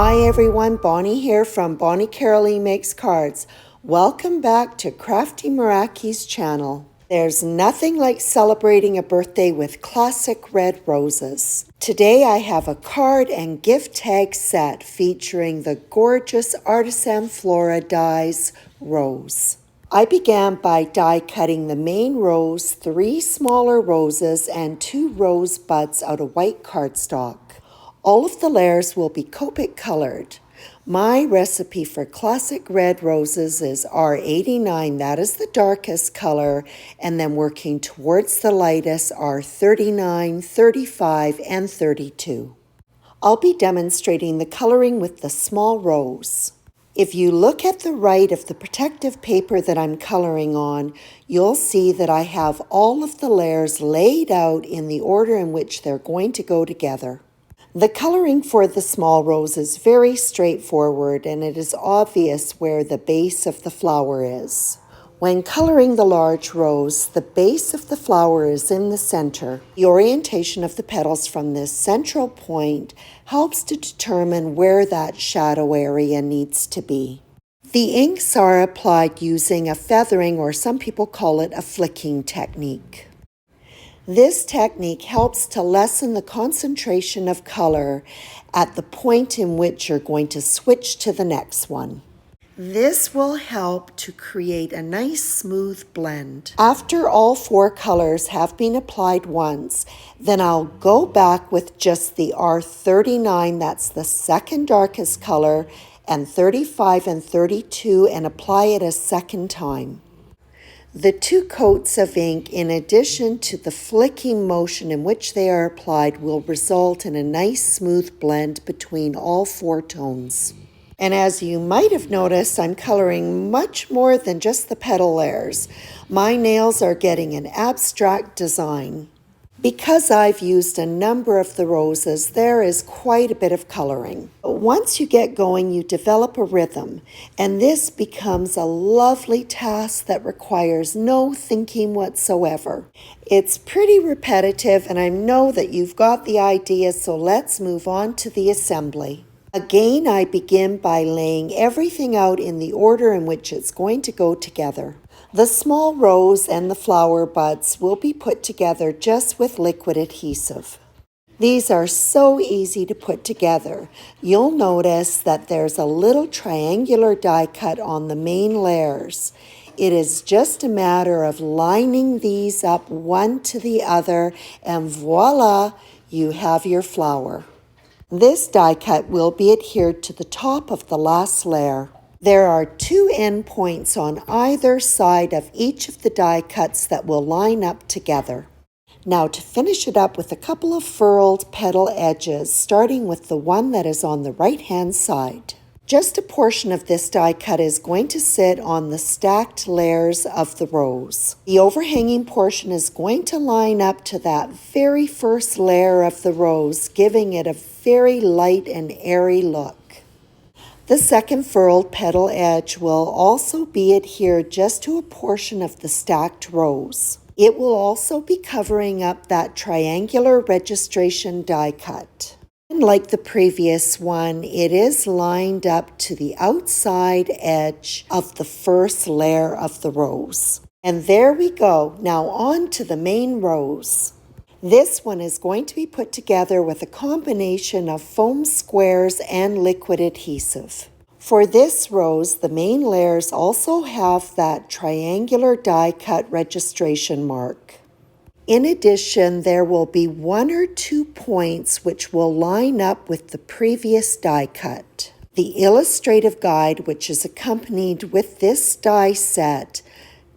Hi everyone, Bonnie here from Bonniecarollee Makes Cards. Welcome back to Crafty Meraki's channel. There's nothing like celebrating a birthday with classic red roses. Today I have a card and gift tag set featuring the gorgeous Artisan Flora Dies Rose. I began by die cutting the main rose, 3 smaller roses, and 2 rose buds out of white cardstock. All of the layers will be Copic colored. My recipe for classic red roses is R89, that is the darkest color, and then working towards the lightest are 39, 35, and 32. I'll be demonstrating the coloring with the small rose. If you look at the right of the protective paper that I'm coloring on, you'll see that I have all of the layers laid out in the order in which they're going to go together. The coloring for the small rose is very straightforward, and it is obvious where the base of the flower is. When coloring the large rose, the base of the flower is in the center. The orientation of the petals from this central point helps to determine where that shadow area needs to be. The inks are applied using a feathering, or some people call it a flicking technique. This technique helps to lessen the concentration of color at the point in which you're going to switch to the next one. This will help to create a nice smooth blend. After all 4 colors have been applied once, then I'll go back with just the R39, that's the second darkest color, and 35 and 32, and apply it a second time. The 2 coats of ink, in addition to the flicking motion in which they are applied, will result in a nice smooth blend between all 4 tones. And as you might have noticed, I'm coloring much more than just the petal layers. My nails are getting an abstract design. Because I've used a number of the roses, there is quite a bit of coloring. But once you get going, you develop a rhythm, and this becomes a lovely task that requires no thinking whatsoever. It's pretty repetitive, and I know that you've got the idea, so let's move on to the assembly. Again, I begin by laying everything out in the order in which it's going to go together. The small rose and the flower buds will be put together just with liquid adhesive. These are so easy to put together. You'll notice that there's a little triangular die cut on the main layers. It is just a matter of lining these up one to the other, and voila, you have your flower. This die cut will be adhered to the top of the last layer. There are 2 end points on either side of each of the die cuts that will line up together. Now to finish it up with a couple of furled petal edges, starting with the one that is on the right hand side. Just a portion of this die cut is going to sit on the stacked layers of the rose. The overhanging portion is going to line up to that very first layer of the rose, giving it a very light and airy look. The second furled petal edge will also be adhered just to a portion of the stacked rose. It will also be covering up that triangular registration die cut. And like the previous one, it is lined up to the outside edge of the first layer of the rose. And there we go. Now on to the main rose. This one is going to be put together with a combination of foam squares and liquid adhesive. For this rose, the main layers also have that triangular die cut registration mark. In addition, there will be 1 or 2 points which will line up with the previous die cut. The illustrative guide, which is accompanied with this die set,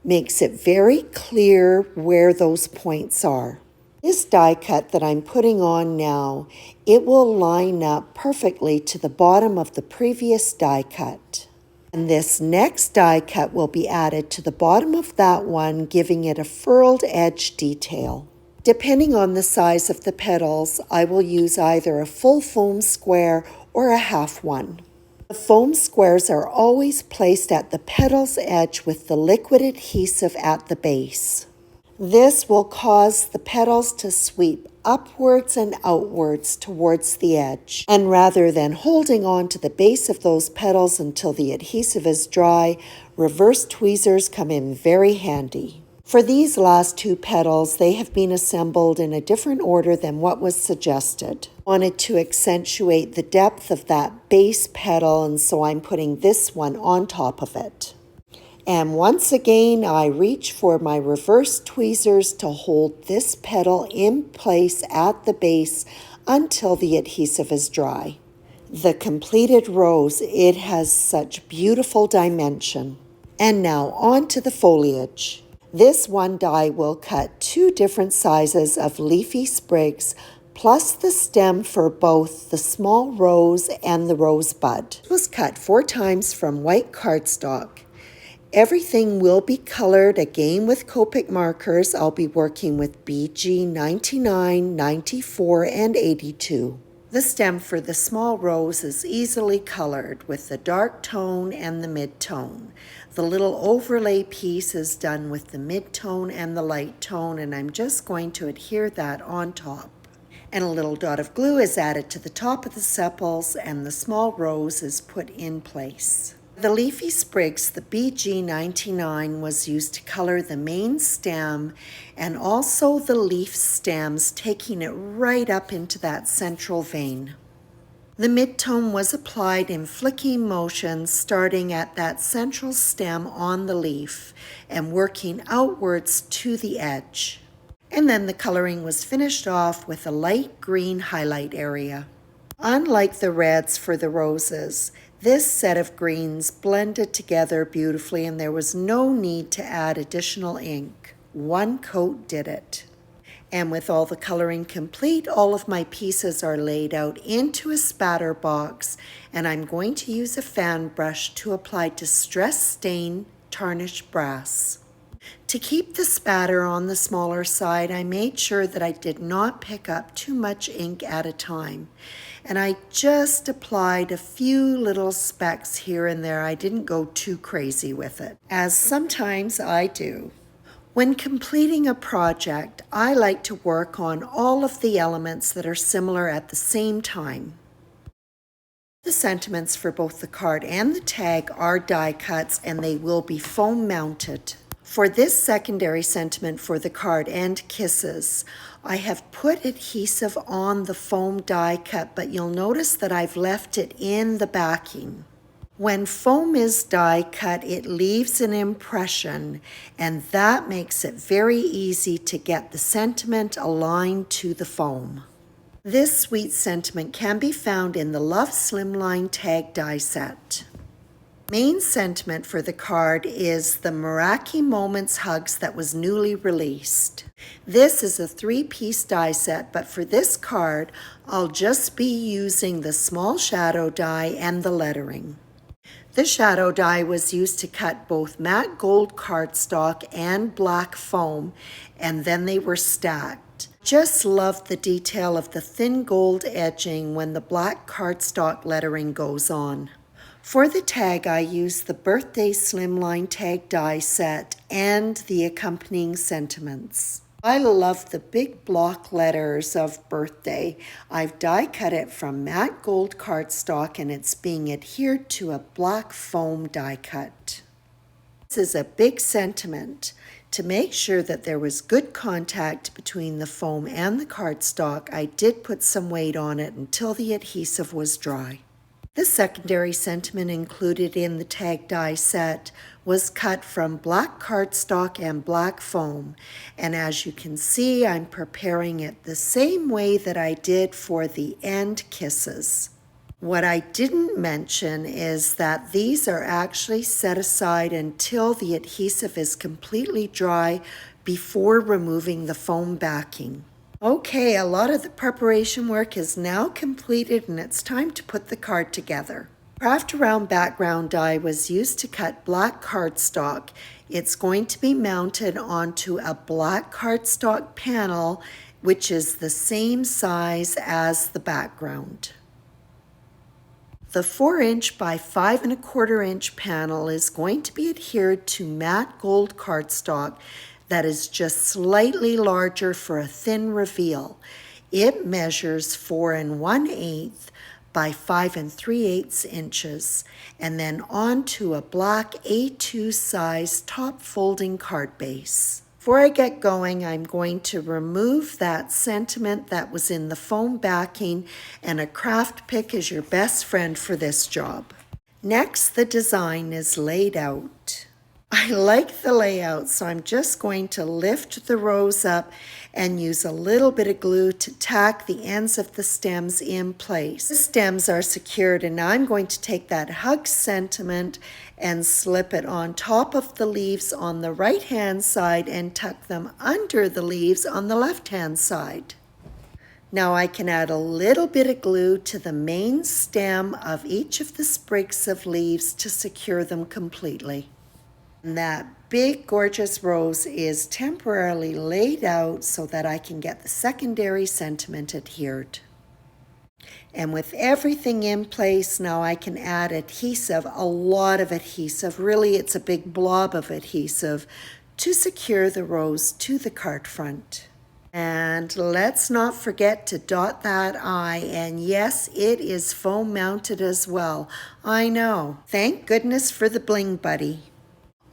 makes it very clear where those points are. This die cut that I'm putting on now, it will line up perfectly to the bottom of the previous die cut. And this next die cut will be added to the bottom of that one, giving it a furled edge detail. Depending on the size of the petals, I will use either a full foam square or a half one. The foam squares are always placed at the petal's edge with the liquid adhesive at the base. This will cause the petals to sweep upwards and outwards towards the edge. And rather than holding on to the base of those petals until the adhesive is dry, reverse tweezers come in very handy. For these last two petals, they have been assembled in a different order than what was suggested. I wanted to accentuate the depth of that base petal, and so I'm putting this one on top of it. And once again, I reach for my reverse tweezers to hold this petal in place at the base until the adhesive is dry. The completed rose, it has such beautiful dimension. And now on to the foliage. This one die will cut 2 different sizes of leafy sprigs, plus the stem for both the small rose and the rosebud. It was cut 4 times from white cardstock. Everything will be colored again with Copic markers. I'll be working with BG 99, 94, and 82. The stem for the small rose is easily colored with the dark tone and the mid-tone. The little overlay piece is done with the mid-tone and the light tone, and I'm just going to adhere that on top. And a little dot of glue is added to the top of the sepals, and the small rose is put in place. The leafy sprigs, the BG 99 was used to color the main stem and also the leaf stems, taking it right up into that central vein. The mid-tone was applied in flicking motions, starting at that central stem on the leaf and working outwards to the edge. And then the coloring was finished off with a light green highlight area. Unlike the reds for the roses, this set of greens blended together beautifully, and there was no need to add additional ink. One coat did it. And with all the coloring complete, all of my pieces are laid out into a spatter box, and I'm going to use a fan brush to apply Distress Stain Tarnished Brass. To keep the spatter on the smaller side, I made sure that I did not pick up too much ink at a time. And I just applied a few little specks here and there. I didn't go too crazy with it, as sometimes I do. When completing a project, I like to work on all of the elements that are similar at the same time. The sentiments for both the card and the tag are die cuts, and they will be foam mounted. For this secondary sentiment for the card and kisses, I have put adhesive on the foam die cut, but you'll notice that I've left it in the backing. When foam is die cut, it leaves an impression, and that makes it very easy to get the sentiment aligned to the foam. This sweet sentiment can be found in the Love Slimline tag die set. Main sentiment for the card is the Meraki Moments Hugs that was newly released. This is a 3-piece die set, but for this card, I'll just be using the small shadow die and the lettering. The shadow die was used to cut both matte gold cardstock and black foam, and then they were stacked. Just love the detail of the thin gold edging when the black cardstock lettering goes on. For the tag, I used the Birthday Slimline tag die set and the accompanying sentiments. I love the big block letters of birthday. I've die cut it from matte gold cardstock, and it's being adhered to a black foam die cut. This is a big sentiment. To make sure that there was good contact between the foam and the cardstock, I did put some weight on it until the adhesive was dry. The secondary sentiment included in the tag die set was cut from black cardstock and black foam, and as you can see, I'm preparing it the same way that I did for the end kisses. What I didn't mention is that these are actually set aside until the adhesive is completely dry before removing the foam backing. Okay, a lot of the preparation work is now completed, and it's time to put the card together. Craft Around background die was used to cut black cardstock. It's going to be mounted onto a black cardstock panel, which is the same size as the background. The 4" by 5 1/4" panel is going to be adhered to matte gold cardstock that is just slightly larger for a thin reveal. It measures 4 1/8 by 5 3/8 inches, and then onto a black A2 size top folding card base. Before I get going, I'm going to remove that sentiment that was in the foam backing, and a craft pick is your best friend for this job. Next, the design is laid out. I like the layout, so I'm just going to lift the rose up and use a little bit of glue to tack the ends of the stems in place. The stems are secured, and now I'm going to take that hug sentiment and slip it on top of the leaves on the right-hand side and tuck them under the leaves on the left-hand side. Now I can add a little bit of glue to the main stem of each of the sprigs of leaves to secure them completely. And that big gorgeous rose is temporarily laid out so that I can get the secondary sentiment adhered. And with everything in place, now I can add adhesive, a lot of adhesive. Really, it's a big blob of adhesive to secure the rose to the card front. And let's not forget to dot that eye. And yes, it is foam mounted as well. I know. Thank goodness for the bling buddy.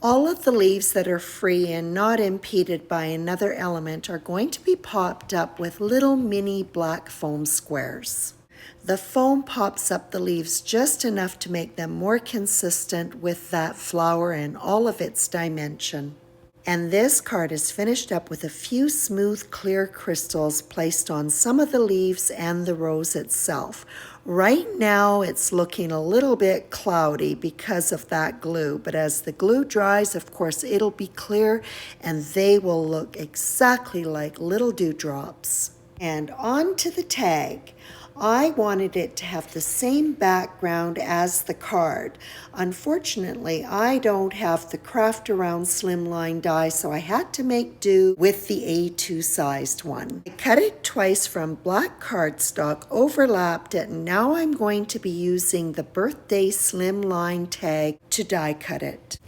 All of the leaves that are free and not impeded by another element are going to be popped up with little mini black foam squares. The foam pops up the leaves just enough to make them more consistent with that flower and all of its dimension. And this card is finished up with a few smooth clear crystals placed on some of the leaves and the rose itself. Right now it's looking a little bit cloudy because of that glue, but as the glue dries, of course, it'll be clear and they will look exactly like little dewdrops. And on to the tag. I wanted it to have the same background as the card. Unfortunately, I don't have the Craft Around slimline die, so I had to make do with the A2 sized one. I cut it twice from black cardstock, overlapped it, and now I'm going to be using the birthday slimline tag to die cut it.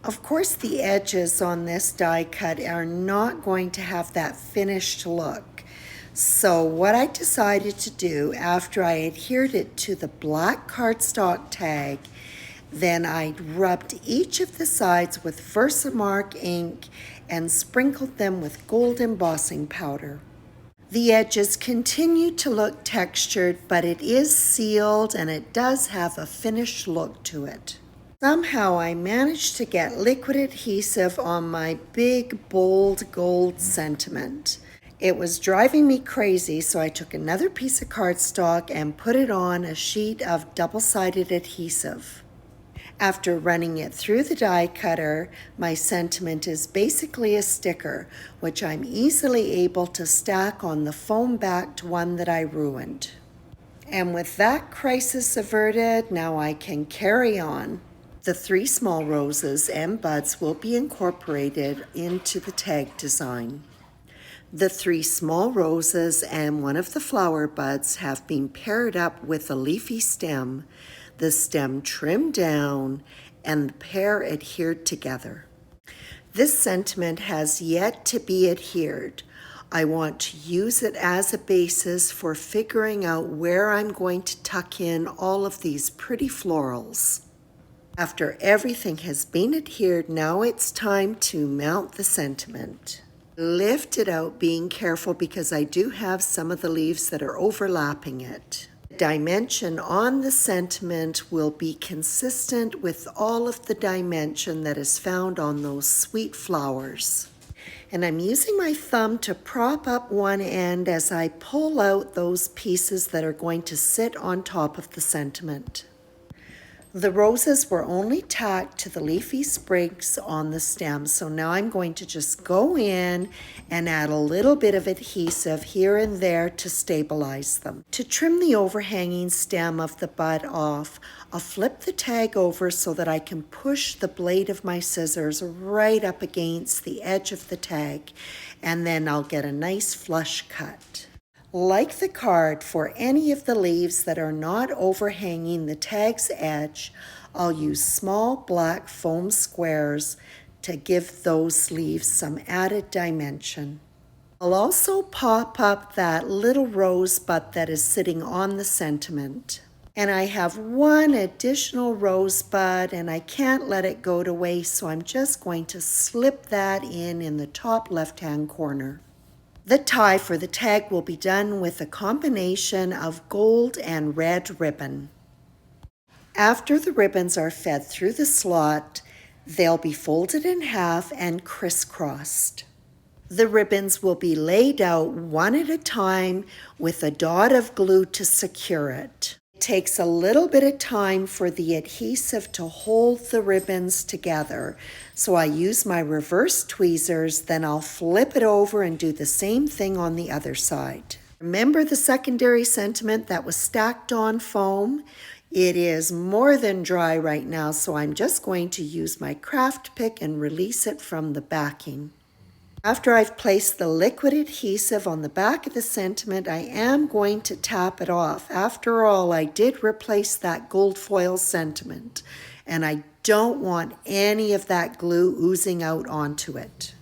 Of course, the edges on this die cut are not going to have that finished look. So what I decided to do after I adhered it to the black cardstock tag, then I rubbed each of the sides with Versamark ink and sprinkled them with gold embossing powder. The edges continue to look textured, but it is sealed and it does have a finished look to it. Somehow I managed to get liquid adhesive on my big, bold gold sentiment. It was driving me crazy, so I took another piece of cardstock and put it on a sheet of double-sided adhesive. After running it through the die cutter, my sentiment is basically a sticker, which I'm easily able to stack on the foam-backed one that I ruined. And with that crisis averted, now I can carry on. The 3 small roses and buds will be incorporated into the tag design. The 3 small roses and one of the flower buds have been paired up with a leafy stem, the stem trimmed down, and the pair adhered together. This sentiment has yet to be adhered. I want to use it as a basis for figuring out where I'm going to tuck in all of these pretty florals. After everything has been adhered, now it's time to mount the sentiment. Lift it out, being careful because I do have some of the leaves that are overlapping it. The dimension on the sentiment will be consistent with all of the dimension that is found on those sweet flowers. And I'm using my thumb to prop up one end as I pull out those pieces that are going to sit on top of the sentiment. The roses were only tacked to the leafy sprigs on the stem, so now I'm going to just go in and add a little bit of adhesive here and there to stabilize them. To trim the overhanging stem of the bud off, I'll flip the tag over so that I can push the blade of my scissors right up against the edge of the tag, and then I'll get a nice flush cut. Like the card, for any of the leaves that are not overhanging the tag's edge, I'll use small black foam squares to give those leaves some added dimension. I'll also pop up that little rosebud that is sitting on the sentiment. And I have one additional rosebud and I can't let it go to waste, so I'm just going to slip that in the top left-hand corner. The tie for the tag will be done with a combination of gold and red ribbon. After the ribbons are fed through the slot, they'll be folded in half and crisscrossed. The ribbons will be laid out one at a time with a dot of glue to secure it. It takes a little bit of time for the adhesive to hold the ribbons together, so I use my reverse tweezers, then I'll flip it over and do the same thing on the other side. Remember the secondary sentiment that was stacked on foam? It is more than dry right now, so I'm just going to use my craft pick and release it from the backing. After I've placed the liquid adhesive on the back of the sentiment, I am going to tap it off. After all, I did replace that gold foil sentiment, and I don't want any of that glue oozing out onto it.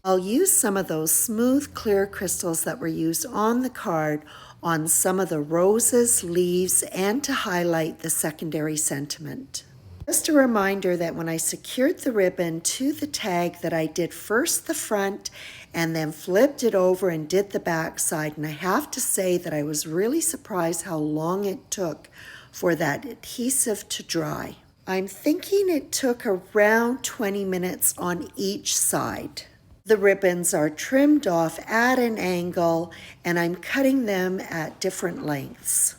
I'll use some of those smooth, clear crystals that were used on the card on some of the roses, leaves, and to highlight the secondary sentiment. Just a reminder that when I secured the ribbon to the tag that I did first the front and then flipped it over and did the back side. And I have to say that I was really surprised how long it took for that adhesive to dry. I'm thinking it took around 20 minutes on each side. The ribbons are trimmed off at an angle and I'm cutting them at different lengths.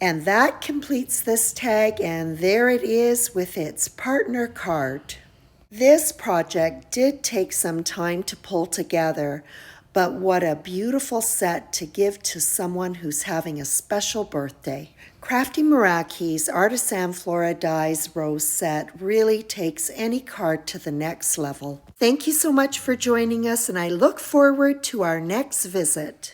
And that completes this tag, and there it is with its partner card. This project did take some time to pull together, but what a beautiful set to give to someone who's having a special birthday. Crafty Meraki's Artisan Flora Dies Rose set really takes any card to the next level. Thank you so much for joining us, and I look forward to our next visit.